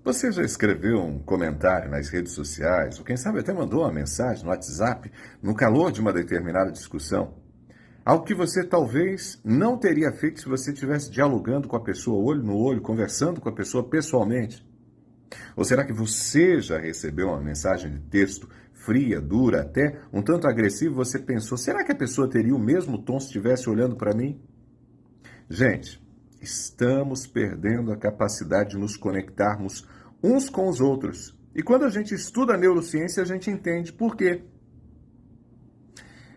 Você já escreveu um comentário nas redes sociais, ou quem sabe até mandou uma mensagem no WhatsApp, no calor de uma determinada discussão? Algo que você talvez não teria feito se você estivesse dialogando com a pessoa olho no olho, conversando com a pessoa pessoalmente? Ou será que você já recebeu uma mensagem de texto fria, dura, até um tanto agressiva, e você pensou, será que a pessoa teria o mesmo tom se estivesse olhando para mim? Gente, estamos perdendo a capacidade de nos conectarmos uns com os outros. E quando a gente estuda a neurociência, a gente entende por quê.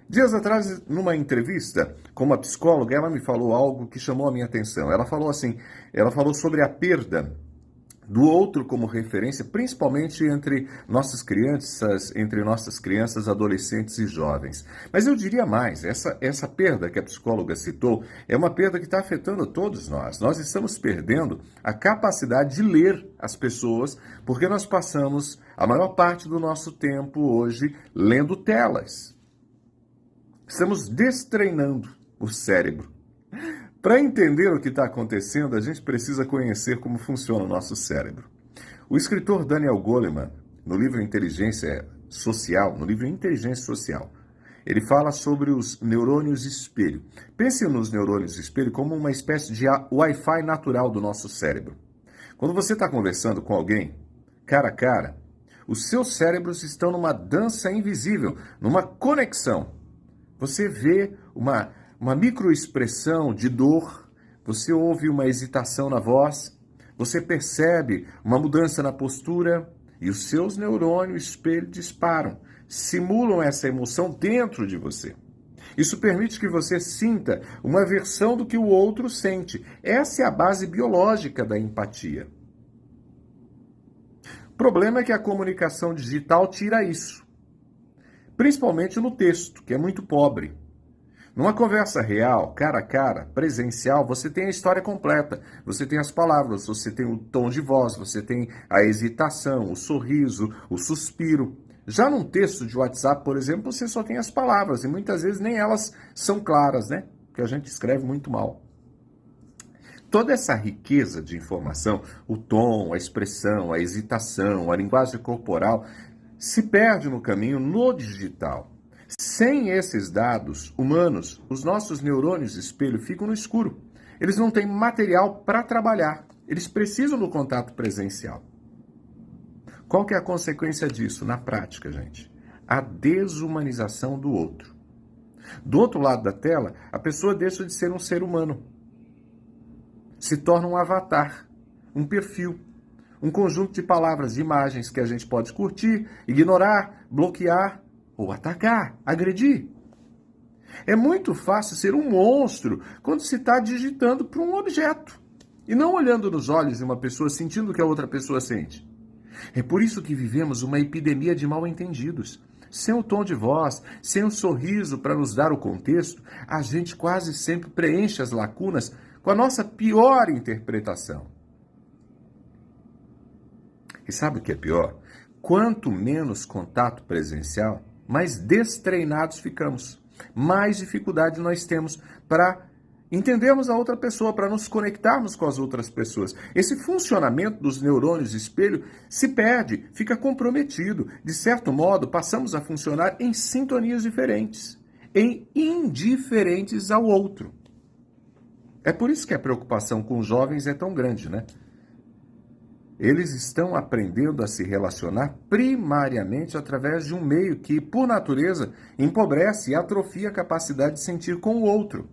Dias atrás, numa entrevista com uma psicóloga, ela me falou algo que chamou a minha atenção. Ela falou sobre a perda do outro como referência, principalmente entre nossas crianças, adolescentes e jovens. Mas eu diria mais, essa perda que a psicóloga citou é uma perda que está afetando todos nós. Nós estamos perdendo a capacidade de ler as pessoas, porque nós passamos a maior parte do nosso tempo hoje lendo telas. Estamos destreinando o cérebro. Para entender o que está acontecendo, a gente precisa conhecer como funciona o nosso cérebro. O escritor Daniel Goleman, no livro Inteligência Social, ele fala sobre os neurônios espelho. Pense nos neurônios espelho como uma espécie de Wi-Fi natural do nosso cérebro. Quando você está conversando com alguém, cara a cara, os seus cérebros estão numa dança invisível, numa conexão. Você vê uma microexpressão de dor, você ouve uma hesitação na voz, você percebe uma mudança na postura e os seus neurônios espelho disparam, simulam essa emoção dentro de você. Isso permite que você sinta uma versão do que o outro sente. Essa é a base biológica da empatia. O problema é que a comunicação digital tira isso, principalmente no texto, que é muito pobre. Numa conversa real, cara a cara, presencial, você tem a história completa. Você tem as palavras, você tem o tom de voz, você tem a hesitação, o sorriso, o suspiro. Já num texto de WhatsApp, por exemplo, você só tem as palavras e muitas vezes nem elas são claras, né? Porque a gente escreve muito mal. Toda essa riqueza de informação, o tom, a expressão, a hesitação, a linguagem corporal, se perde no caminho no digital. Sem esses dados humanos, os nossos neurônios espelho ficam no escuro. Eles não têm material para trabalhar. Eles precisam do contato presencial. Qual que é a consequência disso na prática, gente? A desumanização do outro. Do outro lado da tela, a pessoa deixa de ser um ser humano. Se torna um avatar, um perfil, um conjunto de palavras e imagens que a gente pode curtir, ignorar, bloquear, ou atacar, agredir. É muito fácil ser um monstro quando se está digitando para um objeto e não olhando nos olhos de uma pessoa, sentindo o que a outra pessoa sente. É por isso que vivemos uma epidemia de mal-entendidos. Sem o tom de voz, sem o sorriso para nos dar o contexto, a gente quase sempre preenche as lacunas com a nossa pior interpretação. E sabe o que é pior? Quanto menos contato presencial, mais destreinados ficamos, mais dificuldade nós temos para entendermos a outra pessoa, para nos conectarmos com as outras pessoas. Esse funcionamento dos neurônios espelho se perde, fica comprometido. De certo modo, passamos a funcionar em sintonias diferentes, em indiferentes ao outro. É por isso que a preocupação com os jovens é tão grande, né? Eles estão aprendendo a se relacionar primariamente através de um meio que, por natureza, empobrece e atrofia a capacidade de sentir com o outro.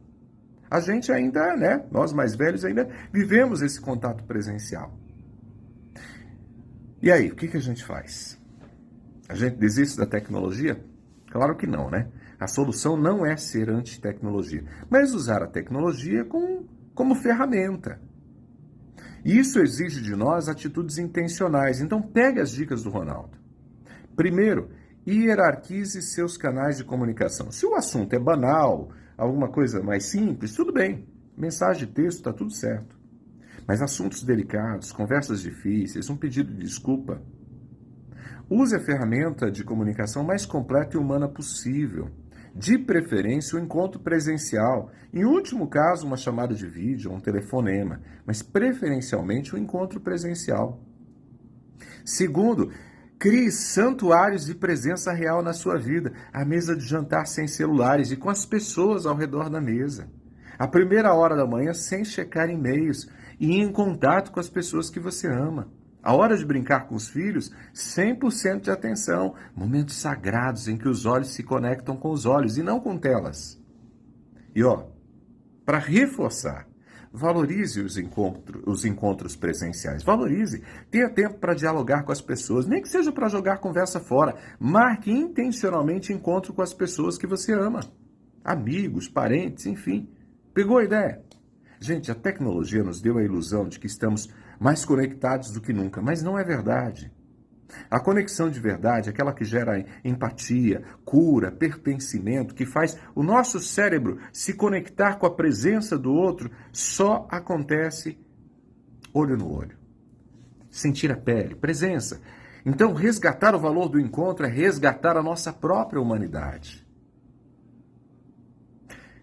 A gente ainda, né, nós mais velhos ainda vivemos esse contato presencial. E aí, o que a gente faz? A gente desiste da tecnologia? Claro que não, né? A solução não é ser anti-tecnologia, mas usar a tecnologia como ferramenta. Isso exige de nós atitudes intencionais. Então, pegue as dicas do Ronaldo. Primeiro, hierarquize seus canais de comunicação. Se o assunto é banal, alguma coisa mais simples, tudo bem. Mensagem de texto, está tudo certo. Mas assuntos delicados, conversas difíceis, um pedido de desculpa. Use a ferramenta de comunicação mais completa e humana possível. De preferência, o encontro presencial. Em último caso, uma chamada de vídeo, um telefonema. Mas preferencialmente o encontro presencial. Segundo, crie santuários de presença real na sua vida. A mesa de jantar sem celulares e com as pessoas ao redor da mesa. A primeira hora da manhã sem checar e-mails e em contato com as pessoas que você ama. A hora de brincar com os filhos, 100% de atenção. Momentos sagrados em que os olhos se conectam com os olhos e não com telas. E para reforçar, valorize os encontros presenciais. Valorize. Tenha tempo para dialogar com as pessoas, nem que seja para jogar conversa fora. Marque intencionalmente encontro com as pessoas que você ama. Amigos, parentes, enfim. Pegou a ideia? Gente, a tecnologia nos deu a ilusão de que estamos mais conectados do que nunca, mas não é verdade. A conexão de verdade, aquela que gera empatia, cura, pertencimento, que faz o nosso cérebro se conectar com a presença do outro, só acontece olho no olho. Sentir a pele, presença. Então, resgatar o valor do encontro é resgatar a nossa própria humanidade.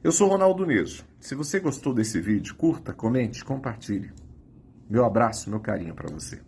Eu sou Ronaldo Neso. Se você gostou desse vídeo, curta, comente, compartilhe. Meu abraço, meu carinho para você.